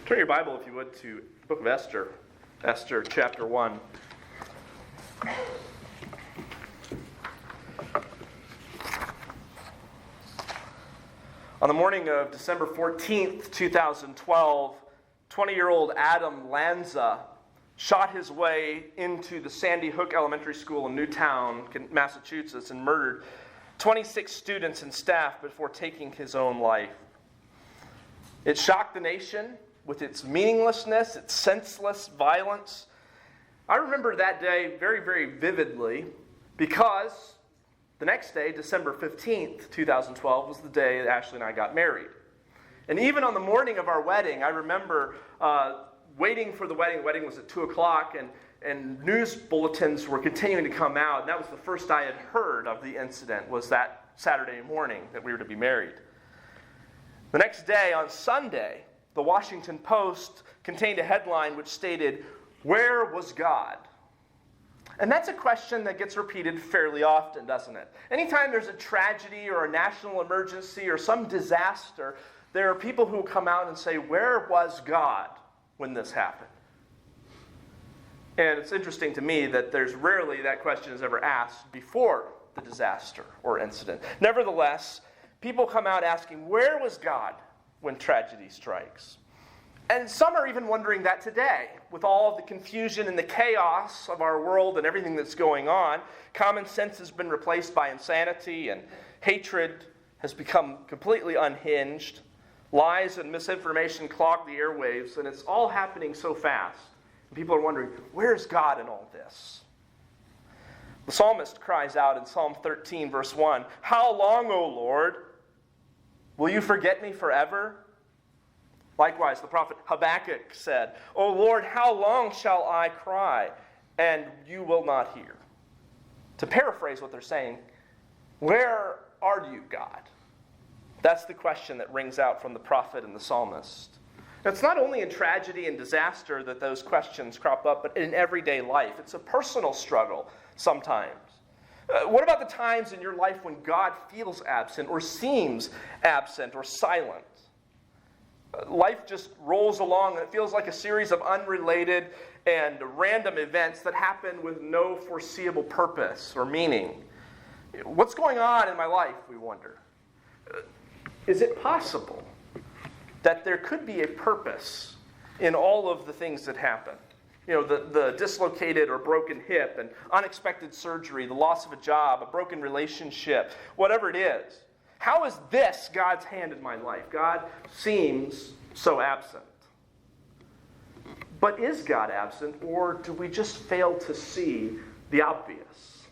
Turn your Bible, if you would, to the book of Esther. Esther chapter 1. On the morning of December 14th, 2012, 20-year-old Adam Lanza shot his way into the Sandy Hook Elementary School in Newtown, Massachusetts, and murdered 26 students and staff before taking his own life. It shocked the nation with its meaninglessness, its senseless violence. I remember that day very, very vividly because the next day, December 15th, 2012, was the day that Ashley and I got married. And even on the morning of our wedding, I remember waiting for the wedding. The wedding was at 2 o'clock, and news bulletins were continuing to come out. And that was the first I had heard of the incident, was that Saturday morning that we were to be married. The next day, on Sunday, the Washington Post contained a headline which stated, "Where was God?" And that's a question that gets repeated fairly often, doesn't it? Anytime there's a tragedy or a national emergency or some disaster, there are people who come out and say, "Where was God when this happened?" And it's interesting to me that there's rarely that question is ever asked before the disaster or incident. Nevertheless, people come out asking, "Where was God when tragedy strikes?" And some are even wondering that today, with all of the confusion and the chaos of our world and everything that's going on. Common sense has been replaced by insanity, and hatred has become completely unhinged. Lies and misinformation clog the airwaves, and it's all happening so fast. And people are wondering, where's God in all this? The psalmist cries out in Psalm 13, verse 1, "How long, O Lord? Will you forget me forever?" Likewise, the prophet Habakkuk said, "O Lord, how long shall I cry, and you will not hear?" To paraphrase what they're saying, where are you, God? That's the question that rings out from the prophet and the psalmist. Now, it's not only in tragedy and disaster that those questions crop up, but in everyday life. It's a personal struggle sometimes. What about the times in your life when God feels absent or seems absent or silent? Life just rolls along and it feels like a series of unrelated and random events that happen with no foreseeable purpose or meaning. What's going on in my life, we wonder? Is it possible that there could be a purpose in all of the things that happen? You know, the dislocated or broken hip, and unexpected surgery, the loss of a job, a broken relationship, whatever it is. How is this God's hand in my life? God seems so absent. But is God absent, or do we just fail to see the obvious?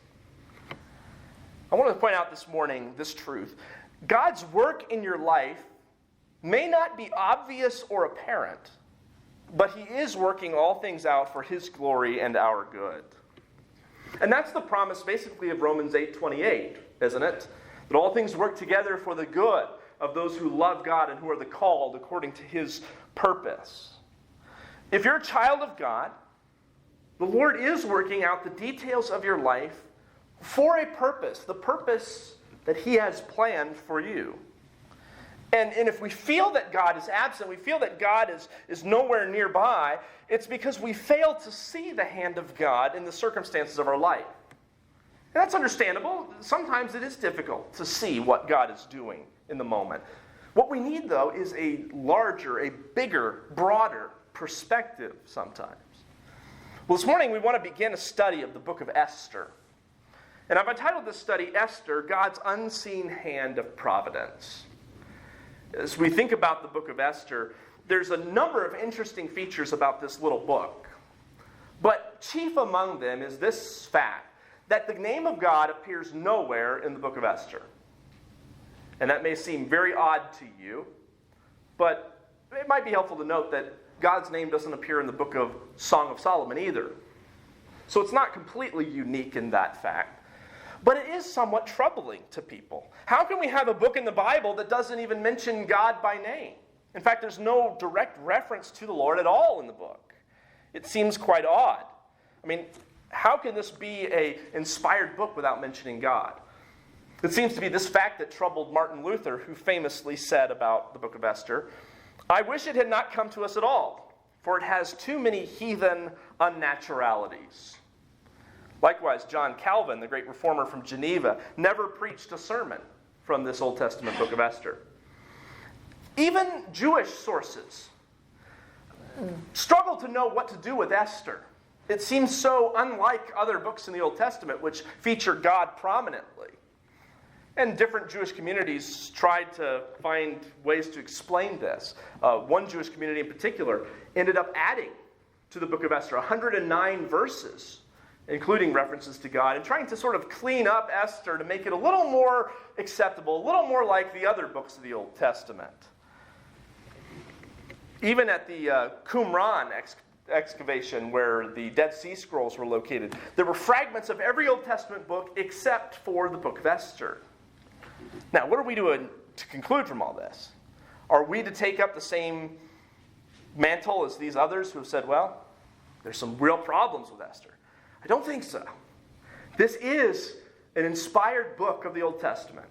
I want to point out this morning this truth. God's work in your life may not be obvious or apparent, but He is working all things out for His glory and our good. And that's the promise basically of Romans 8:28, isn't it? That all things work together for the good of those who love God and who are the called according to His purpose. If you're a child of God, the Lord is working out the details of your life for a purpose, the purpose that He has planned for you. And if we feel that God is absent, we feel that God is nowhere nearby, it's because we fail to see the hand of God in the circumstances of our life. And that's understandable. Sometimes it is difficult to see what God is doing in the moment. What we need, though, is a larger, a bigger, broader perspective sometimes. Well, this morning we want to begin a study of the book of Esther. And I've entitled this study, Esther, God's Unseen Hand of Providence. As we think about the book of Esther, there's a number of interesting features about this little book. But chief among them is this fact, that the name of God appears nowhere in the book of Esther. And that may seem very odd to you, but it might be helpful to note that God's name doesn't appear in the book of Song of Solomon either. So it's not completely unique in that fact. But it is somewhat troubling to people. How can we have a book in the Bible that doesn't even mention God by name? In fact, there's no direct reference to the Lord at all in the book. It seems quite odd. I mean, how can this be an inspired book without mentioning God? It seems to be this fact that troubled Martin Luther, who famously said about the book of Esther, I wish it had not come to us at all, for it has too many heathen unnaturalities. Likewise, John Calvin, the great reformer from Geneva, never preached a sermon from this Old Testament book of Esther. Even Jewish sources struggle to know what to do with Esther. It seems so unlike other books in the Old Testament, which feature God prominently. And different Jewish communities tried to find ways to explain this. One Jewish community in particular ended up adding to the book of Esther 109 verses, including references to God, and trying to sort of clean up Esther to make it a little more acceptable, a little more like the other books of the Old Testament. Even at the Qumran excavation where the Dead Sea Scrolls were located, there were fragments of every Old Testament book except for the book of Esther. Now, what are we doing to conclude from all this? Are we to take up the same mantle as these others who have said, well, there's some real problems with Esther? I don't think so. This is an inspired book of the Old Testament.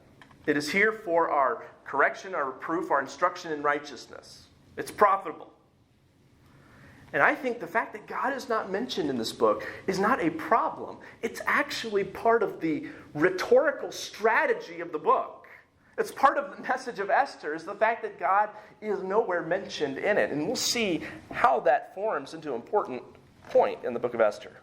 It is here for our correction, our reproof, our instruction in righteousness. It's profitable. And I think the fact that God is not mentioned in this book is not a problem. It's actually part of the rhetorical strategy of the book. It's part of the message of Esther, is the fact that God is nowhere mentioned in it. And we'll see how that forms into an important point in the book of Esther.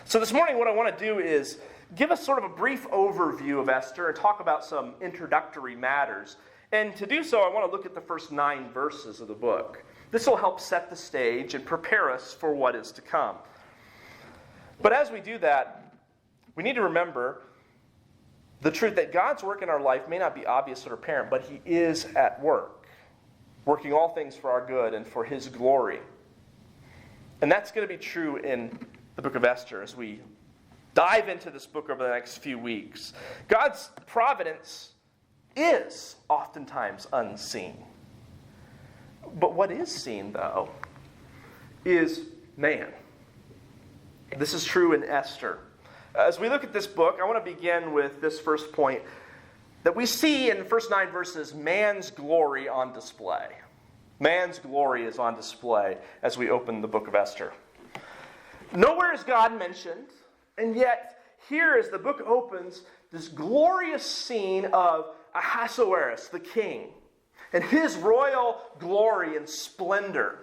So this morning what I want to do is give us sort of a brief overview of Esther and talk about some introductory matters. And to do so, I want to look at the first 9 verses of the book. This will help set the stage and prepare us for what is to come. But as we do that, we need to remember the truth that God's work in our life may not be obvious or apparent, but He is at work, working all things for our good and for His glory. And that's going to be true in the book of Esther as we dive into this book over the next few weeks. God's providence is oftentimes unseen. But what is seen, though, is man. This is true in Esther. As we look at this book, I want to begin with this first point, that we see in the first 9 verses man's glory on display. Man's glory is on display as we open the book of Esther. Nowhere is God mentioned, and yet here as the book opens, this glorious scene of Ahasuerus, the king, and his royal glory and splendor.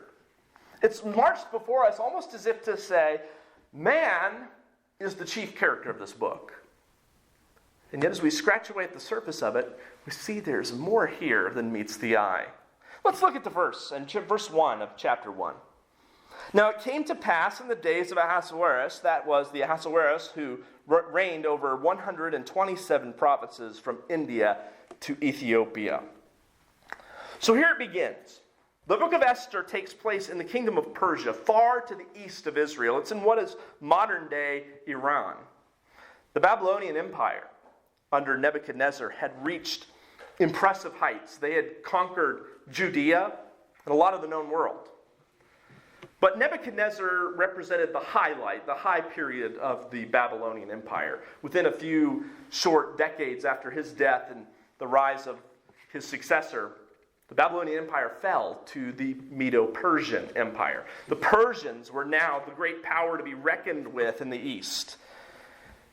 It's marched before us almost as if to say, man is the chief character of this book. And yet as we scratch away at the surface of it, we see there's more here than meets the eye. Let's look at the verse, and verse 1 of chapter 1. Now it came to pass in the days of Ahasuerus, that was the Ahasuerus who reigned over 127 provinces from India to Ethiopia. So here it begins. The book of Esther takes place in the kingdom of Persia, far to the east of Israel. It's in what is modern-day Iran. The Babylonian Empire under Nebuchadnezzar had reached impressive heights. They had conquered Judea and a lot of the known world. But Nebuchadnezzar represented the highlight, the high period of the Babylonian Empire. Within a few short decades after his death and the rise of his successor, the Babylonian Empire fell to the Medo-Persian Empire. The Persians were now the great power to be reckoned with in the east.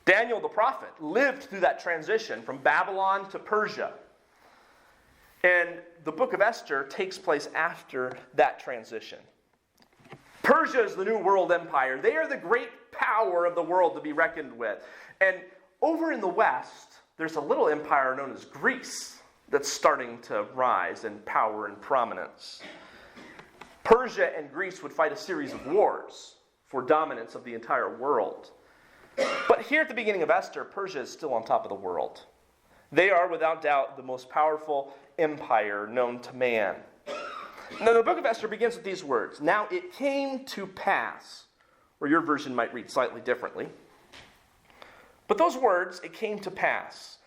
Daniel the prophet lived through that transition from Babylon to Persia. And the book of Esther takes place after that transition. Persia is the new world empire. They are the great power of the world to be reckoned with. And over in the west, there's a little empire known as Greece that's starting to rise in power and prominence. Persia and Greece would fight a series of wars for dominance of the entire world. But here at the beginning of Esther, Persia is still on top of the world. They are, without doubt, the most powerful empire known to man. Now, the book of Esther begins with these words. Now it came to pass, or your version might read slightly differently. But those words, it came to pass.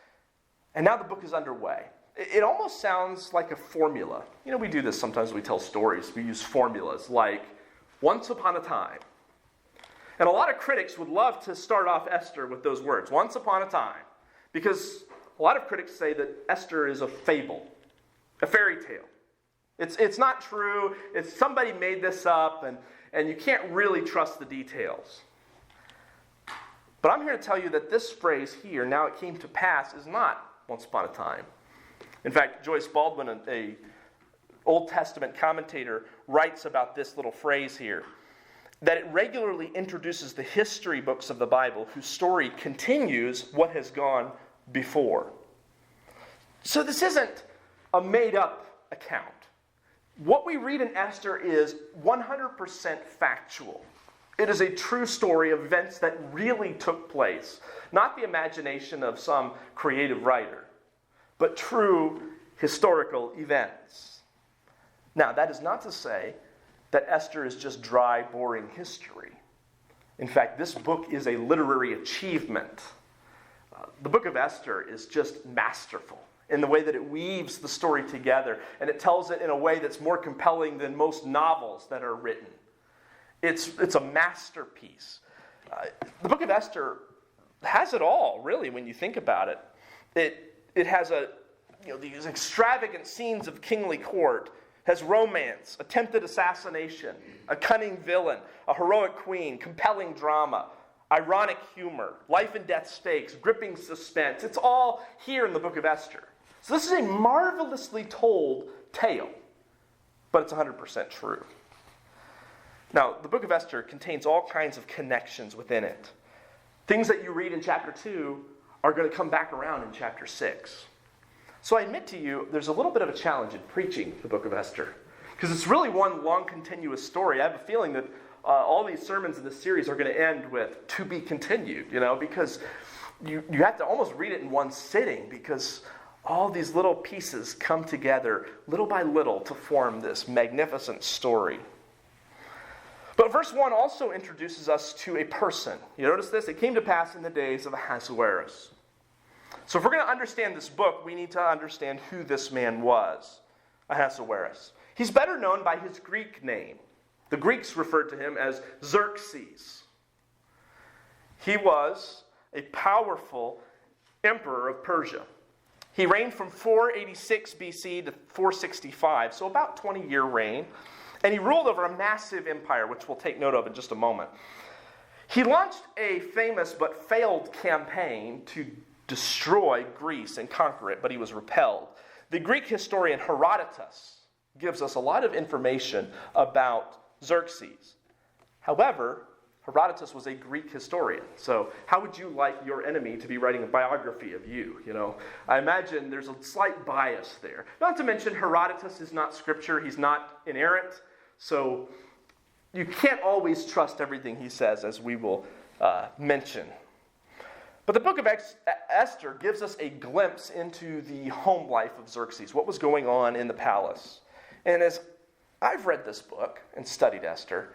And now the book is underway. It almost sounds like a formula. You know, we do this sometimes when we tell stories. We use formulas like, once upon a time. And a lot of critics would love to start off Esther with those words, once upon a time. Because a lot of critics say that Esther is a fable, a fairy tale. It's not true. It's somebody made this up, and you can't really trust the details. But I'm here to tell you that this phrase here, now it came to pass, is not once upon a time. In fact, Joyce Baldwin, an Old Testament commentator, writes about this little phrase here, that it regularly introduces the history books of the Bible whose story continues what has gone before. So this isn't a made-up account. What we read in Esther is 100% factual. It is a true story of events that really took place, not the imagination of some creative writer, but true historical events. Now, that is not to say that Esther is just dry, boring history. In fact, this book is a literary achievement. The book of Esther is just masterful in the way that it weaves the story together, and it tells it in a way that's more compelling than most novels that are written. It's a masterpiece. The book of Esther has it all, really, when you think about it. It has these extravagant scenes of kingly court, has romance, attempted assassination, a cunning villain, a heroic queen, compelling drama, ironic humor, life and death stakes, gripping suspense. It's all here in the book of Esther. So this is a marvelously told tale, but it's 100% true. Now, the book of Esther contains all kinds of connections within it. Things that you read in chapter 2 are going to come back around in chapter 6. So I admit to you, there's a little bit of a challenge in preaching the book of Esther, because it's really one long, continuous story. I have a feeling that all these sermons in this series are going to end with "to be continued," because you have to almost read it in one sitting, because all these little pieces come together little by little to form this magnificent story. But verse 1 also introduces us to a person. You notice this? It came to pass in the days of Ahasuerus. So if we're going to understand this book, we need to understand who this man was, Ahasuerus. He's better known by his Greek name. The Greeks referred to him as Xerxes. He was a powerful emperor of Persia. He reigned from 486 BC to 465, so about 20-year reign. And he ruled over a massive empire, which we'll take note of in just a moment. He launched a famous but failed campaign to destroy Greece and conquer it, but he was repelled. The Greek historian Herodotus gives us a lot of information about Xerxes. However, Herodotus was a Greek historian, so how would you like your enemy to be writing a biography of you? I imagine there's a slight bias there. Not to mention Herodotus is not scripture, he's not inerrant, so you can't always trust everything he says, as we will mention. But the book of Esther gives us a glimpse into the home life of Xerxes, what was going on in the palace. And as I've read this book and studied Esther,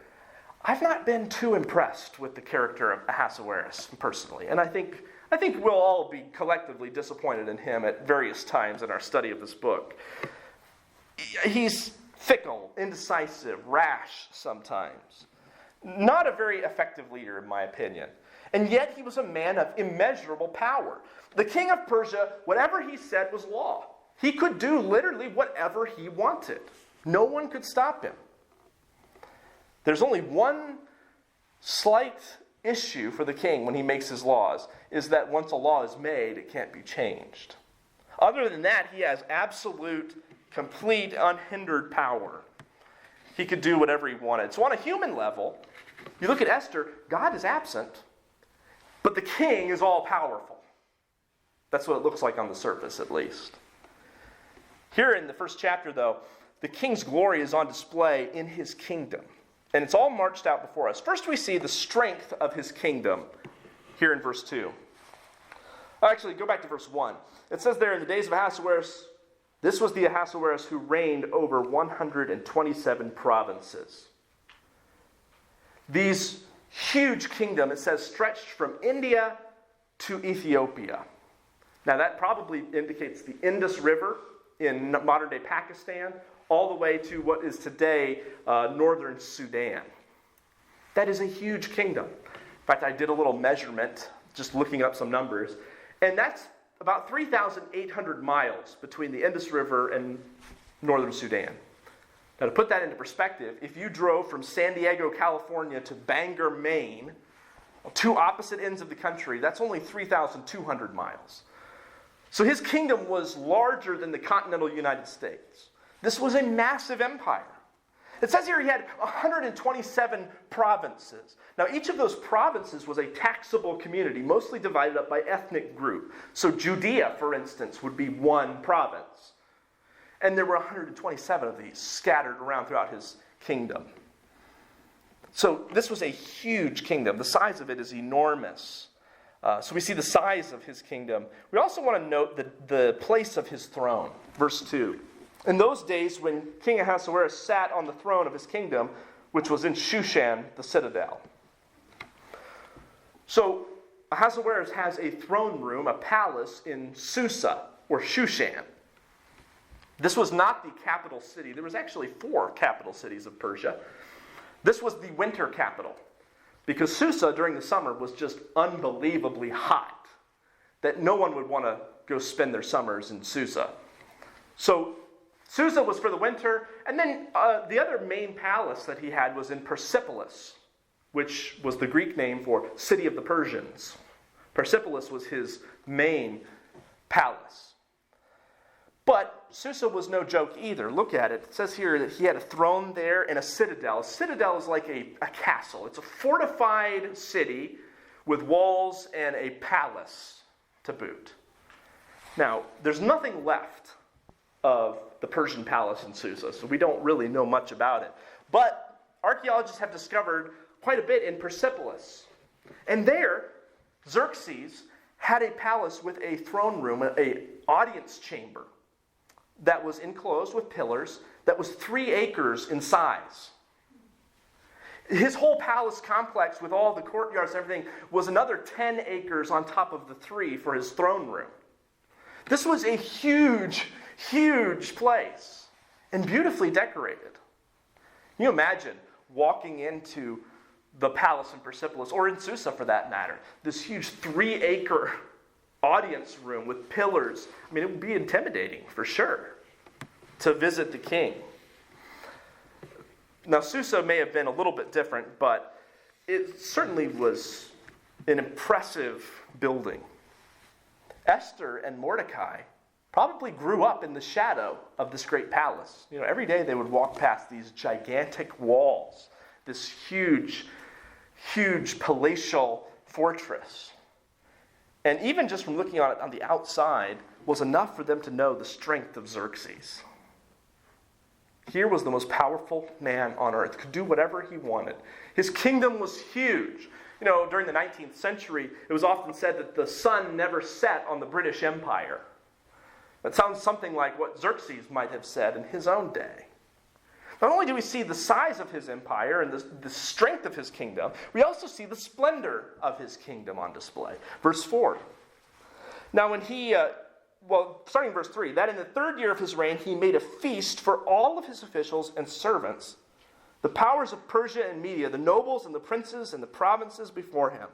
I've not been too impressed with the character of Ahasuerus personally. And I think we'll all be collectively disappointed in him at various times in our study of this book. He's fickle, indecisive, rash sometimes. Not a very effective leader, in my opinion. And yet he was a man of immeasurable power. The king of Persia, whatever he said was law. He could do literally whatever he wanted. No one could stop him. There's only one slight issue for the king when he makes his laws, is that once a law is made, it can't be changed. Other than that, he has absolute, complete, unhindered power. He could do whatever he wanted. So on a human level, you look at Esther, God is absent, but the king is all-powerful. That's what it looks like on the surface, at least. Here in the first chapter, though, the king's glory is on display in his kingdom. And it's all marched out before us. First, we see the strength of his kingdom here in verse 2. Actually, go back to verse 1. It says there, in the days of Ahasuerus, this was the Ahasuerus who reigned over 127 provinces. These huge kingdom, it says, stretched from India to Ethiopia. Now, that probably indicates the Indus River in modern-day Pakistan, all the way to what is today northern Sudan. That is a huge kingdom. In fact, I did a little measurement, just looking up some numbers, and that's about 3,800 miles between the Indus River and northern Sudan. Now, to put that into perspective, if you drove from San Diego, California to Bangor, Maine, two opposite ends of the country, that's only 3,200 miles. So his kingdom was larger than the continental United States. This was a massive empire. It says here he had 127 provinces. Now, each of those provinces was a taxable community, mostly divided up by ethnic group. So Judea, for instance, would be one province. And there were 127 of these scattered around throughout his kingdom. So this was a huge kingdom. The size of it is enormous. So we see the size of his kingdom. We also want to note the place of his throne. Verse 2. In those days when King Ahasuerus sat on the throne of his kingdom, which was in Shushan, the citadel. So Ahasuerus has a throne room, a palace in Susa, or Shushan. This was not the capital city. There was actually 4 capital cities of Persia. This was the winter capital, because Susa during the summer was just unbelievably hot, that no one would want to go spend their summers in Susa. So Susa was for the winter, and then the other main palace that he had was in Persepolis, which was the Greek name for city of the Persians. Persepolis was his main palace. But Susa was no joke either. Look at it. It says here that he had a throne there and a citadel. A citadel is like a castle. It's a fortified city with walls and a palace to boot. Now, there's nothing left of the Persian palace in Susa, so we don't really know much about it. But archaeologists have discovered quite a bit in Persepolis. And there, Xerxes had a palace with a throne room, an audience chamber, that was enclosed with pillars, that was 3 acres in size. His whole palace complex with all the courtyards and everything was another 10 acres on top of the 3 for his throne room. This was a huge, huge place and beautifully decorated. Can you imagine walking into the palace in Persepolis, or in Susa for that matter, this huge 3-acre audience room with pillars? I mean, it would be intimidating for sure to visit the king. Now, Susa may have been a little bit different, but it certainly was an impressive building. Esther and Mordecai probably grew up in the shadow of this great palace. You know, every day they would walk past these gigantic walls, this huge, huge palatial fortress. And even just from looking on it on the outside was enough for them to know the strength of Xerxes. Here was the most powerful man on earth, could do whatever he wanted. His kingdom was huge. You know, during the 19th century, it was often said that the sun never set on the British Empire. That sounds something like what Xerxes might have said in his own day. Not only do we see the size of his empire and the strength of his kingdom, we also see the splendor of his kingdom on display. Verse 4. Now when he, starting in verse 3, that in the 3rd year of his reign he made a feast for all of his officials and servants, the powers of Persia and Media, the nobles and the princes and the provinces before him,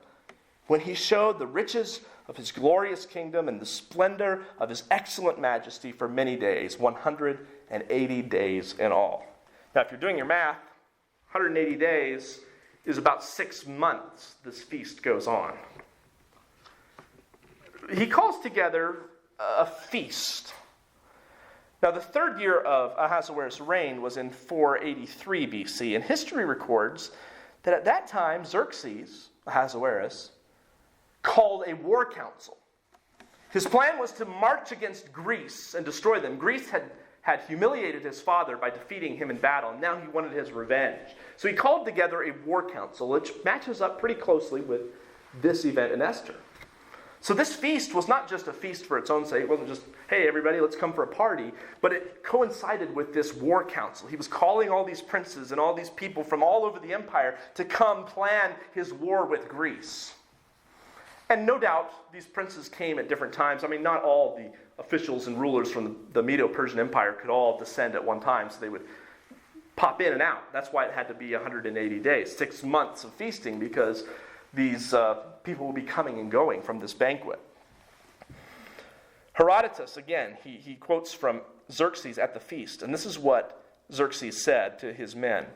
when he showed the riches of his glorious kingdom and the splendor of his excellent majesty for many days, 180 days in all. Now, if you're doing your math, 180 days is about 6 months this feast goes on. He calls together a feast. Now, the 3rd year of Ahasuerus' reign was in 483 BC, and history records that at that time, Xerxes, Ahasuerus, called a war council. His plan was to march against Greece and destroy them. Greece had humiliated his father by defeating him in battle, and now he wanted his revenge. So he called together a war council, which matches up pretty closely with this event in Esther. So this feast was not just a feast for its own sake. It wasn't just, hey, everybody, let's come for a party. But it coincided with this war council. He was calling all these princes and all these people from all over the empire to come plan his war with Greece. And no doubt, these princes came at different times. I mean, not all the officials and rulers from the Medo-Persian Empire could all descend at one time, so they would pop in and out. That's why it had to be 180 days, 6 months of feasting, because these people will be coming and going from this banquet. Herodotus, again, he quotes from Xerxes at the feast, and this is what Xerxes said to his men,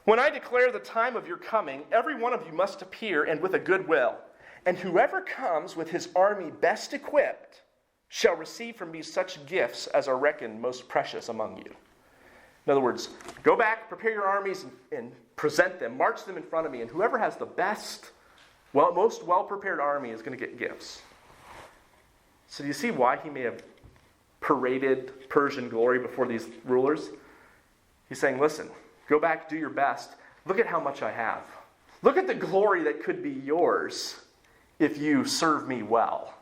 "When I declare the time of your coming, every one of you must appear, and with a good will. And whoever comes with his army best equipped shall receive from me such gifts as are reckoned most precious among you." In other words, go back, prepare your armies, and present them, march them in front of me, and whoever has the best, most well-prepared army is going to get gifts. So do you see why he may have paraded Persian glory before these rulers? He's saying, listen, go back, do your best. Look at how much I have. Look at the glory that could be yours if you serve me well.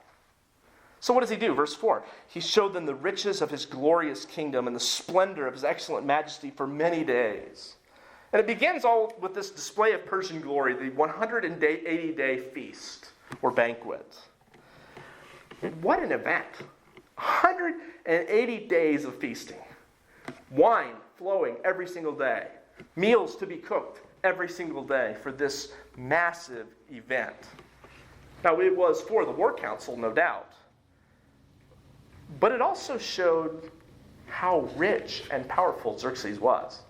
So what does he do? Verse 4, he showed them the riches of his glorious kingdom and the splendor of his excellent majesty for many days. And it begins all with this display of Persian glory, the 180-day feast or banquet. What an event. 180 days of feasting. Wine flowing every single day. Meals to be cooked every single day for this massive event. Now, it was for the war council, no doubt. But it also showed how rich and powerful Xerxes was.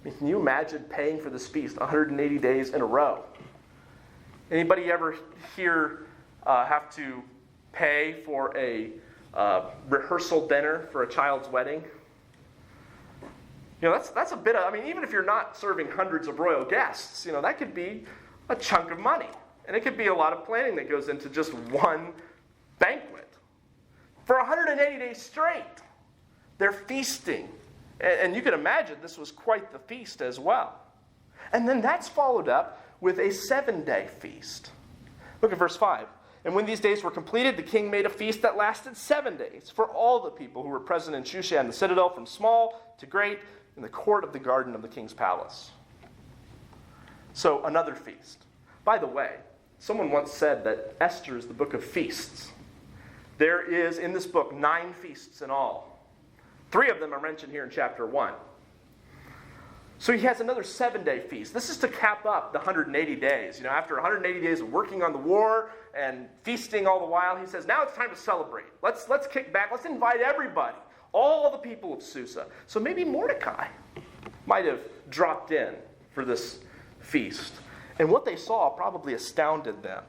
I mean, can you imagine paying for this feast 180 days in a row? Anybody ever here have to pay for a rehearsal dinner for a child's wedding? You know, that's a bit of, I mean, even if you're not serving hundreds of royal guests, you know, that could be a chunk of money. And it could be a lot of planning that goes into just one banquet. For 180 days straight, they're feasting. And you can imagine this was quite the feast as well. And then that's followed up with a 7-day feast. Look at verse 5. And when these days were completed, the king made a feast that lasted 7 days for all the people who were present in Shushan, the citadel, from small to great, in the court of the garden of the king's palace. So another feast. By the way, someone once said that Esther is the book of feasts. There is, in this book, 9 feasts in all. 3 of them are mentioned here in chapter 1. So he has another 7-day feast. This is to cap up the 180 days. You know, after 180 days of working on the war and feasting all the while, he says, now it's time to celebrate. Let's kick back. Let's invite everybody, all the people of Susa. So maybe Mordecai might have dropped in for this feast. And what they saw probably astounded them.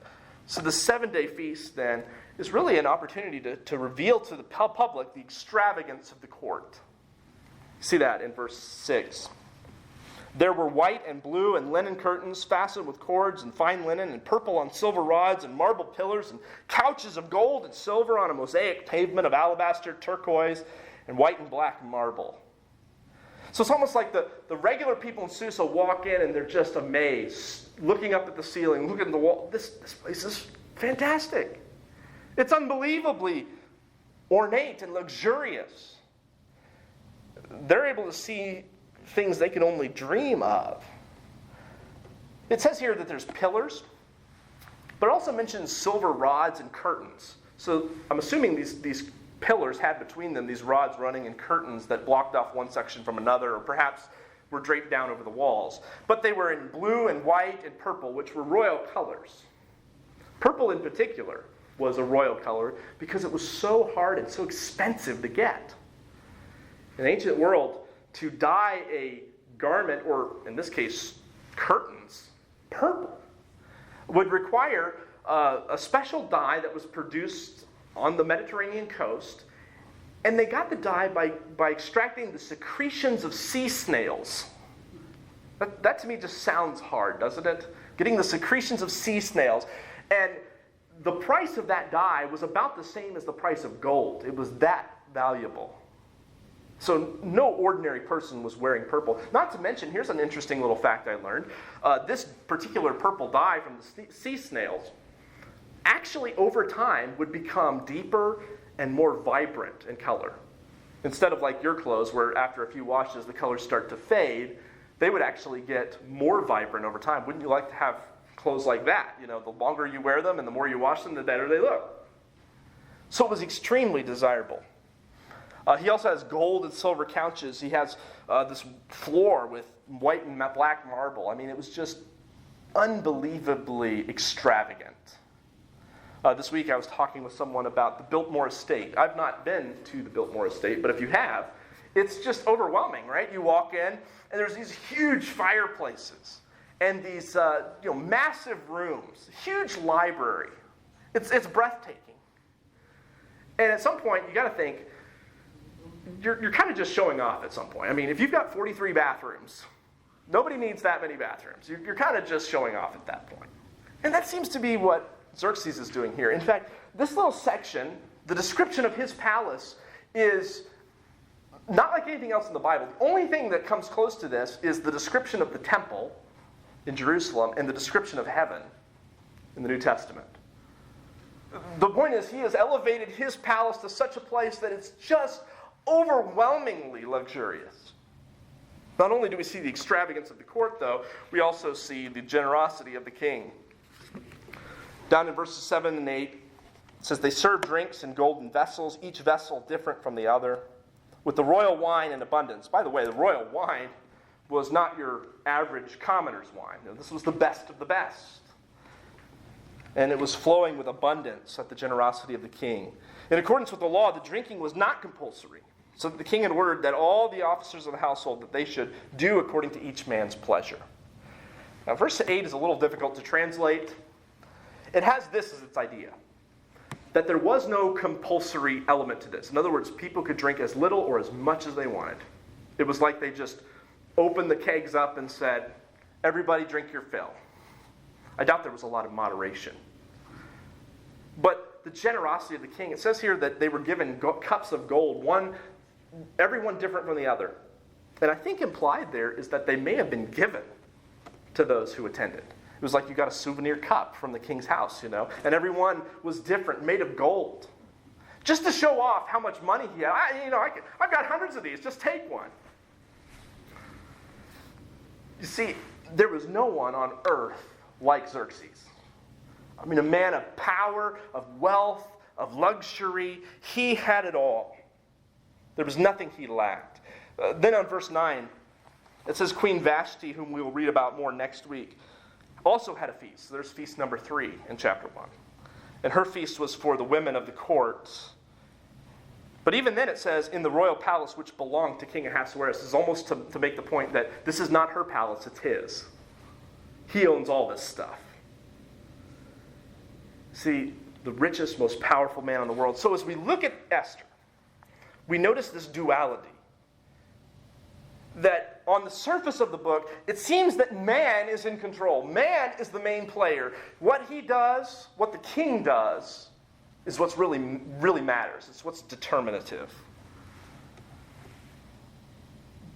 So the 7-day feast, then, is really an opportunity to reveal to the public the extravagance of the court. See that in verse 6. There were white and blue and linen curtains fastened with cords and fine linen and purple on silver rods and marble pillars and couches of gold and silver on a mosaic pavement of alabaster, turquoise, and white and black marble. So it's almost like the regular people in Susa walk in and they're just amazed, looking up at the ceiling, looking at the wall. This place is fantastic. It's unbelievably ornate and luxurious. They're able to see things they can only dream of. It says here that there's pillars, but it also mentions silver rods and curtains. So I'm assuming these pillars had between them these rods running and curtains that blocked off one section from another, or perhaps were draped down over the walls. But they were in blue and white and purple, which were royal colors. Purple in particular was a royal color because it was so hard and so expensive to get. In the ancient world, to dye a garment, or in this case, curtains, purple, would require a special dye that was produced on the Mediterranean coast, and they got the dye by extracting the secretions of sea snails. That to me just sounds hard, doesn't it? Getting the secretions of sea snails. And the price of that dye was about the same as the price of gold. It was that valuable. So no ordinary person was wearing purple. Not to mention, here's an interesting little fact I learned. This particular purple dye from the sea snails actually over time would become deeper and more vibrant in color. Instead of like your clothes where after a few washes the colors start to fade, they would actually get more vibrant over time. Wouldn't you like to have clothes like that? You know, the longer you wear them and the more you wash them, the better they look. So it was extremely desirable. He also has gold and silver couches. He has this floor with white and black marble. I mean, it was just unbelievably extravagant. This week I was talking with someone about the Biltmore Estate. I've not been to the Biltmore Estate, but if you have, it's just overwhelming, right? You walk in, and there's these huge fireplaces and these massive rooms, huge library. It's breathtaking. And at some point, you got to think, you're kind of just showing off at some point. I mean, if you've got 43 bathrooms, nobody needs that many bathrooms. You're kind of just showing off at that point. And that seems to be what Xerxes is doing here. In fact, this little section, the description of his palace, is not like anything else in the Bible. The only thing that comes close to this is the description of the temple in Jerusalem and the description of heaven in the New Testament. The point is, he has elevated his palace to such a place that it's just overwhelmingly luxurious. Not only do we see the extravagance of the court, though, we also see the generosity of the king. Down in verses 7 and 8, it says, they served drinks in golden vessels, each vessel different from the other, with the royal wine in abundance. By the way, the royal wine was not your average commoner's wine. No, this was the best of the best. And it was flowing with abundance at the generosity of the king. In accordance with the law, the drinking was not compulsory. So the king had ordered that all the officers of the household, that they should do according to each man's pleasure. Now, verse 8 is a little difficult to translate. It has this as its idea, that there was no compulsory element to this. In other words, people could drink as little or as much as they wanted. It was like they just opened the kegs up and said, everybody drink your fill. I doubt there was a lot of moderation. But the generosity of the king, it says here that they were given cups of gold, everyone different from the other. And I think implied there is that they may have been given to those who attended. It was like you got a souvenir cup from the king's house, and everyone was different, made of gold. Just to show off how much money he had. I've got hundreds of these, just take one. You see, there was no one on earth like Xerxes. I mean, a man of power, of wealth, of luxury. He had it all. There was nothing he lacked. Then on verse 9, it says Queen Vashti, whom we will read about more next week, also had a feast. So there's feast number 3 in chapter 1. And her feast was for the women of the court. But even then it says, in the royal palace which belonged to King Ahasuerus. This is almost to make the point that this is not her palace, it's his. He owns all this stuff. See, the richest, most powerful man in the world. So as we look at Esther, we notice this duality. That on the surface of the book, it seems that man is in control. Man is the main player. What he does, what the king does, is what's really matters. It's what's determinative.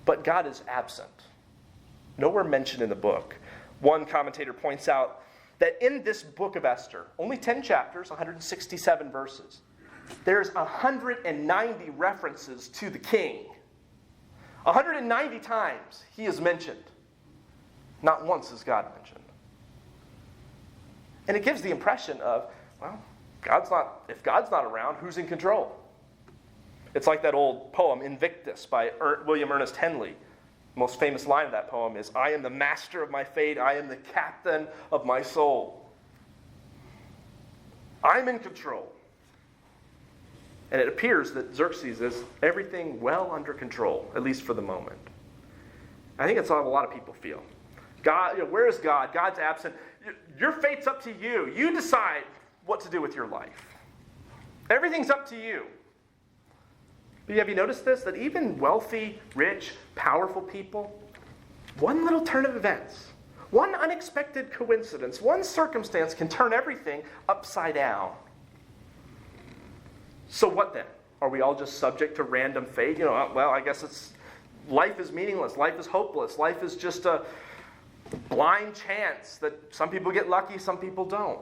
But God is absent. Nowhere mentioned in the book. One commentator points out that in this book of Esther, only 10 chapters, 167 verses, there's 190 references to the king. 190 times he is mentioned. Not once is God mentioned. And it gives the impression of, well, if God's not around, who's in control? It's like that old poem, Invictus, by William Ernest Henley. The most famous line of that poem is, I am the master of my fate, I am the captain of my soul. I'm in control. And it appears that Xerxes is everything well under control, at least for the moment. I think that's how a lot of people feel. God, where is God? God's absent. Your fate's up to you. You decide what to do with your life. Everything's up to you. But have you noticed this? That even wealthy, rich, powerful people, one little turn of events, one unexpected coincidence, one circumstance can turn everything upside down. So what then? Are we all just subject to random fate? I guess life is meaningless. Life is hopeless. Life is just a blind chance that some people get lucky, some people don't.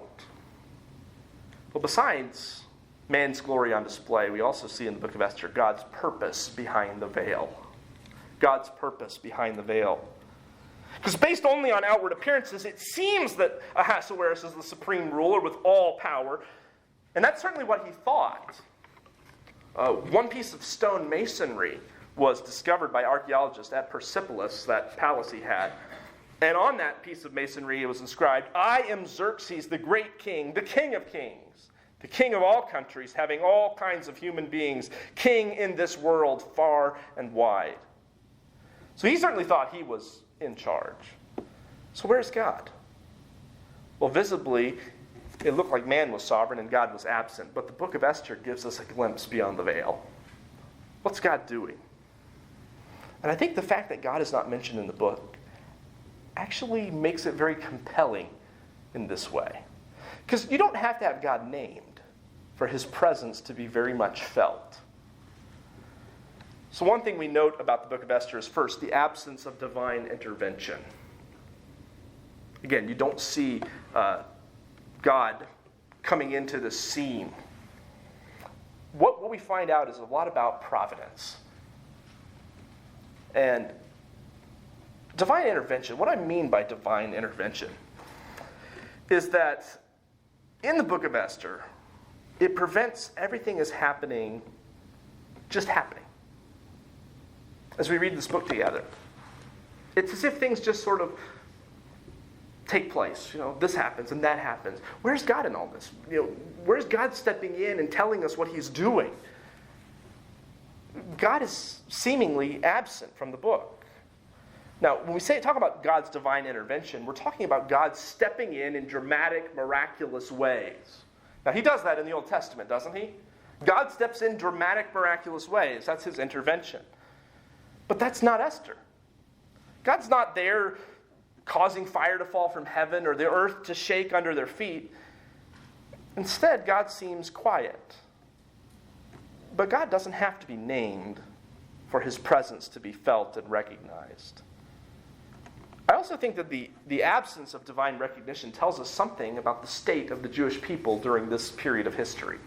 Well, besides man's glory on display, we also see in the book of Esther God's purpose behind the veil. God's purpose behind the veil. Because based only on outward appearances, it seems that Ahasuerus is the supreme ruler with all power. And that's certainly what he thought. One piece of stone masonry was discovered by archaeologists at Persepolis, that palace he had. And on that piece of masonry it was inscribed, I am Xerxes, the great king, the king of kings. the king of all countries, having all kinds of human beings, king in this world far and wide. So he certainly thought he was in charge. So where's God? Well, visibly, it looked like man was sovereign and God was absent, but the book of Esther gives us a glimpse beyond the veil. What's God doing? And I think the fact that God is not mentioned in the book actually makes it very compelling in this way. Because you don't have to have God named for his presence to be very much felt. So one thing we note about the book of Esther is first, the absence of divine intervention. Again, you don't see God coming into the scene. What we find out is a lot about providence. And divine intervention, what I mean by divine intervention is that in the book of Esther, it prevents everything is happening, just happening. As we read this book together, it's as if things just sort of take place. This happens and that happens. Where's God in all this? Where's God stepping in and telling us what he's doing? God is seemingly absent from the book. Now, when we talk about God's divine intervention, we're talking about God stepping in dramatic, miraculous ways. Now, he does that in the Old Testament, doesn't he? God steps in dramatic, miraculous ways. That's his intervention. But that's not Esther. God's not there causing fire to fall from heaven or the earth to shake under their feet. Instead, God seems quiet. But God doesn't have to be named for his presence to be felt and recognized. I also think that the absence of divine recognition tells us something about the state of the Jewish people during this period of history.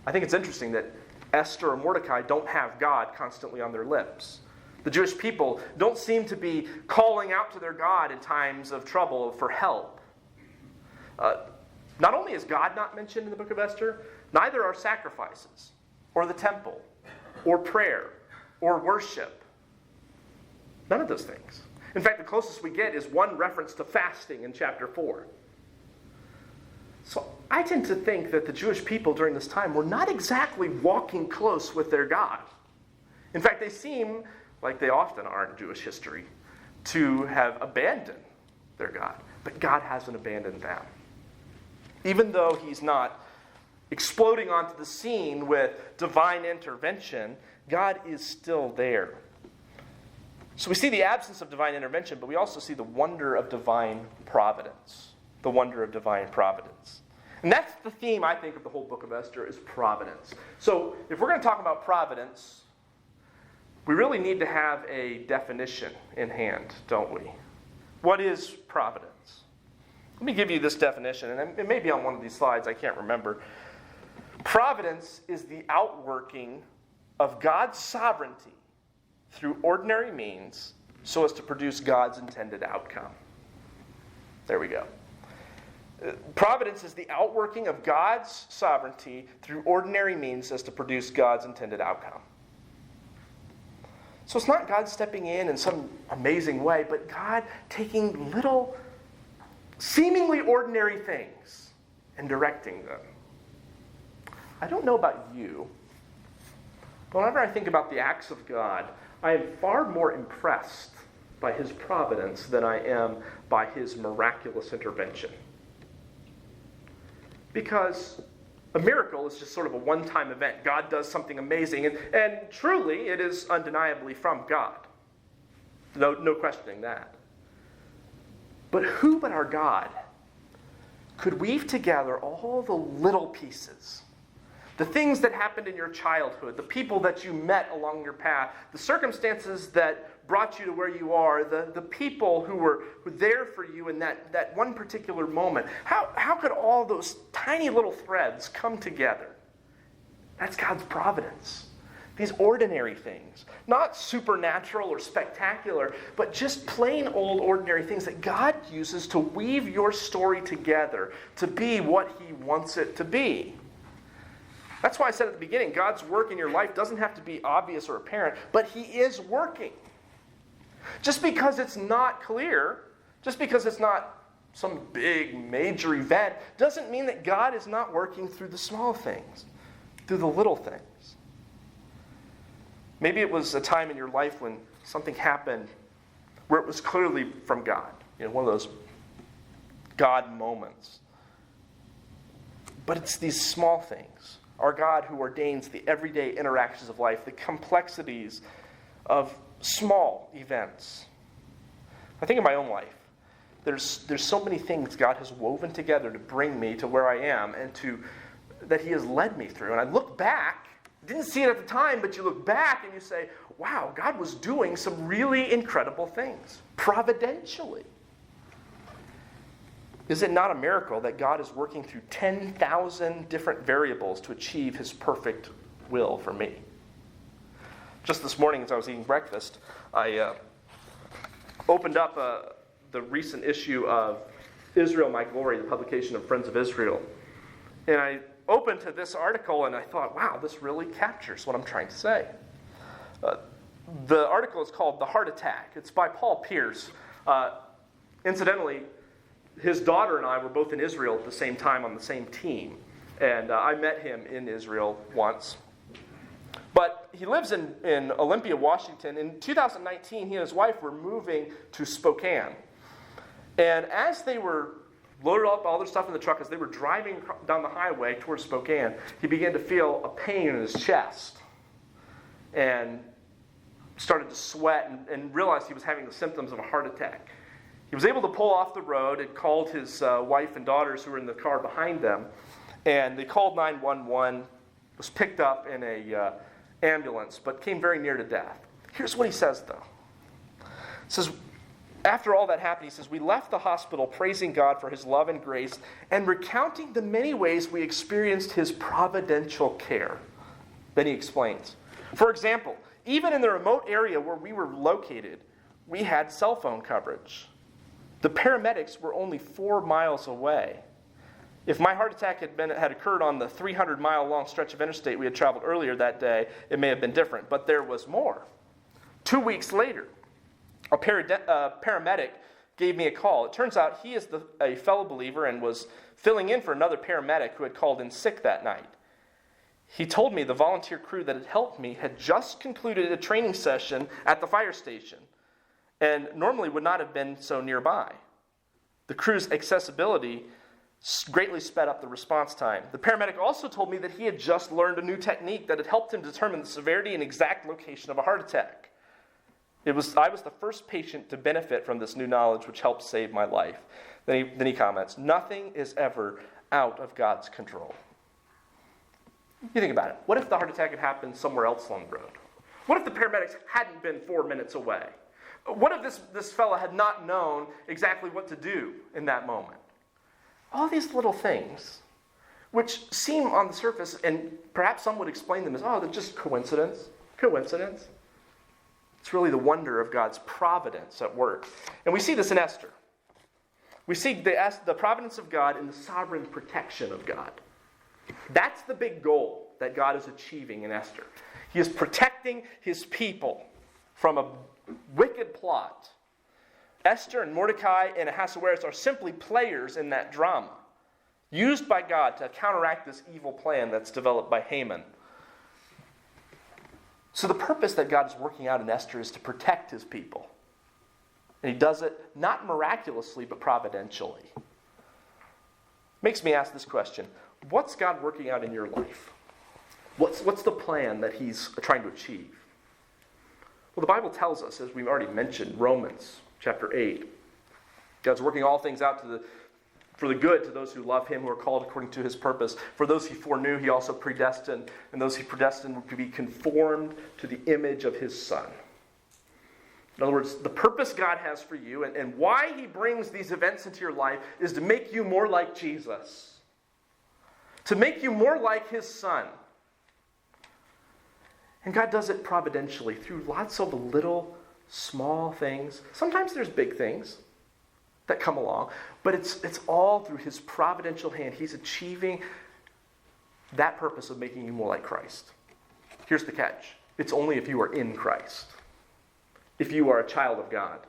I think it's interesting that Esther or Mordecai don't have God constantly on their lips. The Jewish people don't seem to be calling out to their God in times of trouble for help. Not only is God not mentioned in the book of Esther, neither are sacrifices, or the temple, or prayer, or worship. None of those things. In fact, the closest we get is one reference to fasting in chapter 4. So I tend to think that the Jewish people during this time were not exactly walking close with their God. In fact, they seem, like they often are in Jewish history, to have abandoned their God. But God hasn't abandoned them. Even though he's not exploding onto the scene with divine intervention, God is still there. So we see the absence of divine intervention, but we also see the wonder of divine providence. The wonder of divine providence. And that's the theme, I think, of the whole book of Esther, is providence. So if we're going to talk about providence, we really need to have a definition in hand, don't we? What is providence? Let me give you this definition, and it may be on one of these slides, I can't remember. Providence is the outworking of God's sovereignty through ordinary means so as to produce God's intended outcome. There we go. Providence is the outworking of God's sovereignty through ordinary means as to produce God's intended outcome. So it's not God stepping in some amazing way, but God taking little, seemingly ordinary things and directing them. I don't know about you, but whenever I think about the acts of God, I am far more impressed by his providence than I am by his miraculous intervention. Because a miracle is just sort of a one-time event. God does something amazing, and truly it is undeniably from God. No questioning that. But who but our God could weave together all the little pieces? The things that happened in your childhood, the people that you met along your path, the circumstances that brought you to where you are, the people who were there for you in that one particular moment. How could all those tiny little threads come together? That's God's providence. These ordinary things. Not supernatural or spectacular, but just plain old ordinary things that God uses to weave your story together to be what he wants it to be. That's why I said at the beginning, God's work in your life doesn't have to be obvious or apparent, but he is working. Just because it's not clear, just because it's not some big major event, doesn't mean that God is not working through the small things, through the little things. Maybe it was a time in your life when something happened where it was clearly from God. One of those God moments. But it's these small things. Our God who ordains the everyday interactions of life, the complexities of small events. I think of my own life. There's so many things God has woven together to bring me to where I am and that He has led me through. And I look back, didn't see it at the time, but you look back and you say, wow, God was doing some really incredible things, providentially. Is it not a miracle that God is working through 10,000 different variables to achieve His perfect will for me? Just this morning as I was eating breakfast, I opened up the recent issue of Israel, My Glory, the publication of Friends of Israel. And I opened to this article and I thought, wow, this really captures what I'm trying to say. The article is called The Heart Attack. It's by Paul Pierce. Incidentally, his daughter and I were both in Israel at the same time on the same team. And I met him in Israel once. But he lives in Olympia, Washington. In 2019, he and his wife were moving to Spokane. And as they were loaded up all their stuff in the truck, as they were driving down the highway towards Spokane, he began to feel a pain in his chest. And started to sweat and realized he was having the symptoms of a heart attack. He was able to pull off the road and called his wife and daughters who were in the car behind them. And they called 911, was picked up in a ambulance, but came very near to death. Here's what he says, though. He says, after all that happened, he says, we left the hospital praising God for His love and grace and recounting the many ways we experienced His providential care. Then he explains. For example, even in the remote area where we were located, we had cell phone coverage. The paramedics were only 4 miles away. If my heart attack had occurred on the 300-mile-long stretch of interstate we had traveled earlier that day, it may have been different. But there was more. 2 weeks later, a paramedic gave me a call. It turns out he is a fellow believer and was filling in for another paramedic who had called in sick that night. He told me the volunteer crew that had helped me had just concluded a training session at the fire station and normally would not have been so nearby. The crew's accessibility greatly sped up the response time. The paramedic also told me that he had just learned a new technique that had helped him determine the severity and exact location of a heart attack. I was the first patient to benefit from this new knowledge, which helped save my life. Then he comments, nothing is ever out of God's control. You think about it. What if the heart attack had happened somewhere else on the road? What if the paramedics hadn't been 4 minutes away? What if this fella had not known exactly what to do in that moment? All these little things, which seem on the surface, and perhaps some would explain them as, they're just coincidence. It's really the wonder of God's providence at work. And we see this in Esther. We see the providence of God in the sovereign protection of God. That's the big goal that God is achieving in Esther. He is protecting His people from a wicked plot. Esther and Mordecai and Ahasuerus are simply players in that drama, used by God to counteract this evil plan that's developed by Haman. So the purpose that God is working out in Esther is to protect His people. And He does it not miraculously, but providentially. Makes me ask this question. What's God working out in your life? What's the plan that He's trying to achieve? Well, the Bible tells us, as we've already mentioned, Romans chapter 8. God's working all things out for the good to those who love Him, who are called according to His purpose. For those He foreknew, He also predestined, and those He predestined were to be conformed to the image of His Son. In other words, the purpose God has for you and why He brings these events into your life is to make you more like Jesus. To make you more like His Son. And God does it providentially through lots of little, small things. Sometimes there's big things that come along, but it's all through His providential hand. He's achieving that purpose of making you more like Christ. Here's the catch. It's only if you are in Christ. If you are a child of God.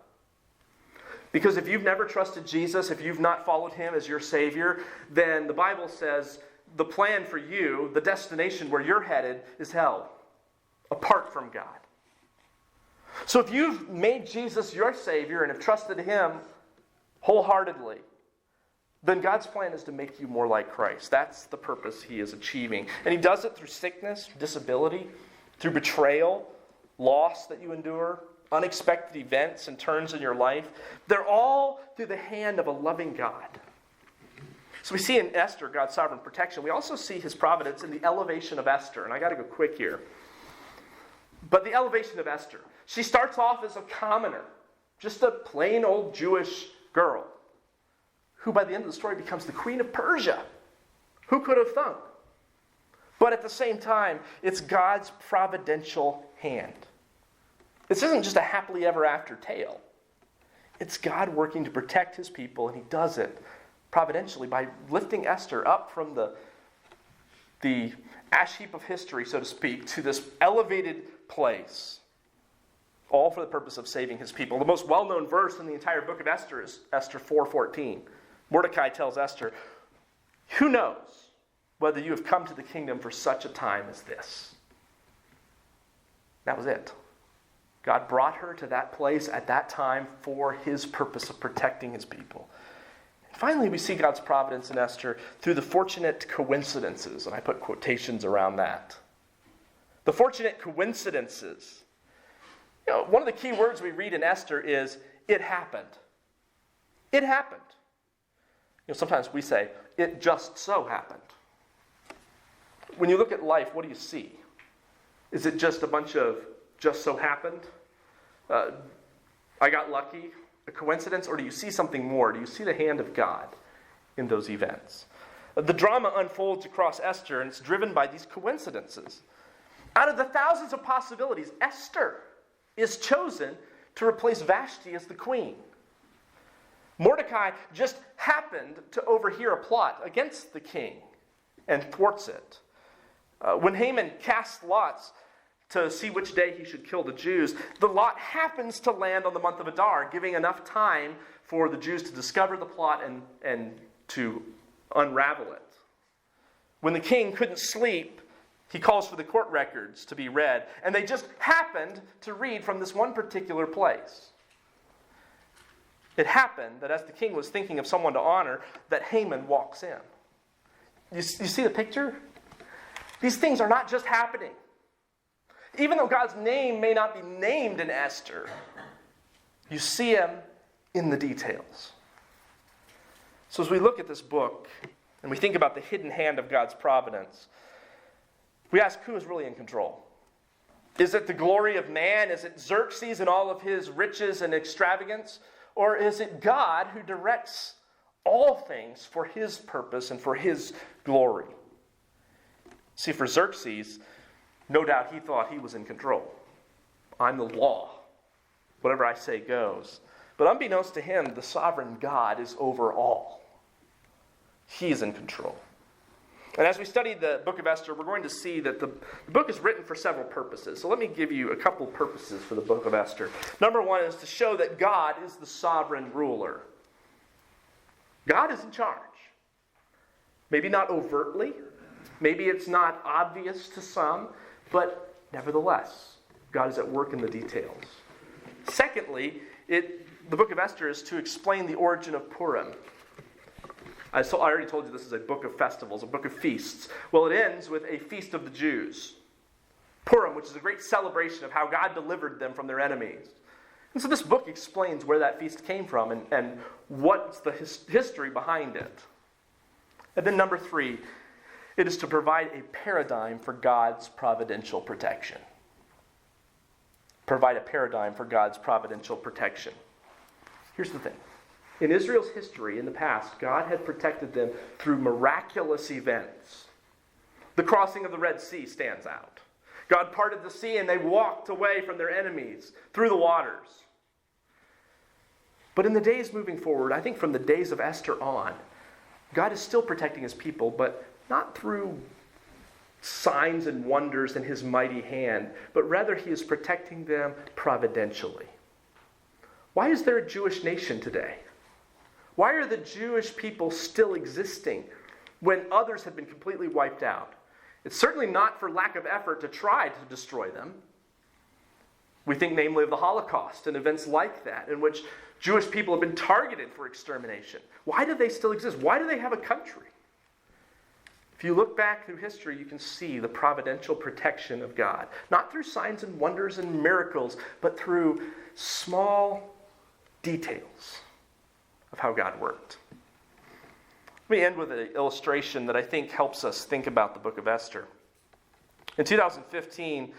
Because if you've never trusted Jesus, if you've not followed him as your Savior, then the Bible says the plan for you, the destination where you're headed, is hell, apart from God. So if you've made Jesus your Savior and have trusted him wholeheartedly, then God's plan is to make you more like Christ. That's the purpose he is achieving. And he does it through sickness, disability, through betrayal, loss that you endure, unexpected events and turns in your life. They're all through the hand of a loving God. So we see in Esther God's sovereign protection. We also see his providence in the elevation of Esther. And I got to go quick here. But the elevation of Esther. She starts off as a commoner, just a plain old Jewish girl, who by the end of the story becomes the queen of Persia. Who could have thunk? But at the same time, it's God's providential hand. This isn't just a happily ever after tale. It's God working to protect his people, and he does it providentially by lifting Esther up from the ash heap of history, so to speak, to this elevated place, all for the purpose of saving his people. The most well-known verse in the entire book of Esther is Esther 4:14. Mordecai tells Esther, "Who knows whether you have come to the kingdom for such a time as this?" That was it. God brought her to that place at that time for his purpose of protecting his people. And finally, we see God's providence in Esther through the fortunate coincidences, and I put quotations around that. The fortunate coincidences. One of the key words we read in Esther is, "it happened." It happened. Sometimes we say, "it just so happened." When you look at life, what do you see? Is it just a bunch of just so happened? I got lucky? A coincidence? Or do you see something more? Do you see the hand of God in those events? The drama unfolds across Esther, and it's driven by these coincidences. Out of the thousands of possibilities, Esther is chosen to replace Vashti as the queen. Mordecai just happened to overhear a plot against the king and thwarts it. When Haman casts lots to see which day he should kill the Jews, the lot happens to land on the month of Adar, giving enough time for the Jews to discover the plot and to unravel it. When the king couldn't sleep, he calls for the court records to be read, and they just happened to read from this one particular place. It happened that as the king was thinking of someone to honor, that Haman walks in. You see the picture? These things are not just happening. Even though God's name may not be named in Esther, you see him in the details. So as we look at this book and we think about the hidden hand of God's providence, we ask, who is really in control? Is it the glory of man? Is it Xerxes and all of his riches and extravagance? Or is it God who directs all things for his purpose and for his glory? See, for Xerxes, no doubt he thought he was in control. I'm the law. Whatever I say goes. But unbeknownst to him, the sovereign God is over all. He is in control. And as we study the book of Esther, we're going to see that the book is written for several purposes. So let me give you a couple purposes for the book of Esther. Number one is to show that God is the sovereign ruler. God is in charge. Maybe not overtly. Maybe it's not obvious to some. But nevertheless, God is at work in the details. Secondly, the book of Esther is to explain the origin of Purim. I already told you this is a book of festivals, a book of feasts. Well, it ends with a feast of the Jews. Purim, which is a great celebration of how God delivered them from their enemies. And so this book explains where that feast came from and what's the history behind it. And then number three, it is to provide a paradigm for God's providential protection. Provide a paradigm for God's providential protection. Here's the thing. In Israel's history, in the past, God had protected them through miraculous events. The crossing of the Red Sea stands out. God parted the sea and they walked away from their enemies through the waters. But in the days moving forward, I think from the days of Esther on, God is still protecting his people, but not through signs and wonders in his mighty hand, but rather he is protecting them providentially. Why is there a Jewish nation today? Why are the Jewish people still existing when others have been completely wiped out? It's certainly not for lack of effort to try to destroy them. We think namely of the Holocaust and events like that, in which Jewish people have been targeted for extermination. Why do they still exist? Why do they have a country? If you look back through history, you can see the providential protection of God. Not through signs and wonders and miracles, but through small details of how God worked. Let me end with an illustration that I think helps us think about the book of Esther. In 2015,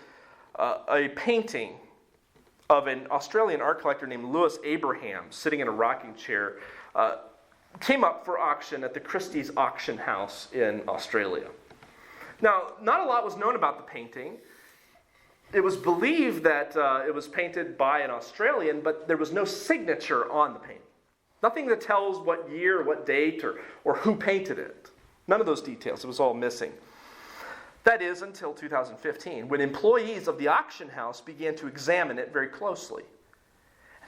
a painting of an Australian art collector named Louis Abraham, sitting in a rocking chair, came up for auction at the Christie's auction house in Australia. Now, not a lot was known about the painting. It was believed that it was painted by an Australian, but there was no signature on the painting. Nothing that tells what year, what date, or who painted it. None of those details. It was all missing. That is until 2015, when employees of the auction house began to examine it very closely.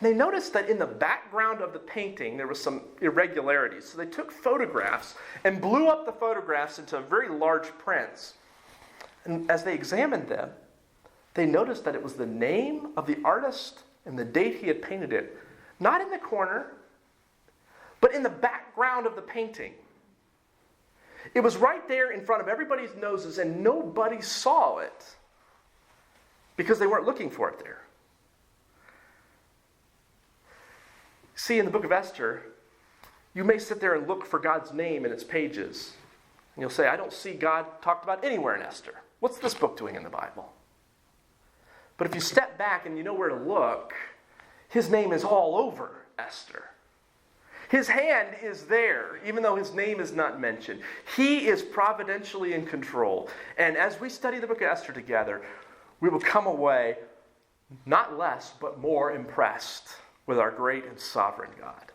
And they noticed that in the background of the painting, there was some irregularities. So they took photographs and blew up the photographs into very large prints. And as they examined them, they noticed that it was the name of the artist and the date he had painted it, not in the corner, but in the background of the painting. It was right there in front of everybody's noses, and nobody saw it because they weren't looking for it there. See, in the book of Esther, you may sit there and look for God's name in its pages. And you'll say, I don't see God talked about anywhere in Esther. What's this book doing in the Bible? But if you step back and you know where to look, his name is all over Esther. His hand is there, even though his name is not mentioned. He is providentially in control. And as we study the book of Esther together, we will come away not less, but more impressed with our great and sovereign God.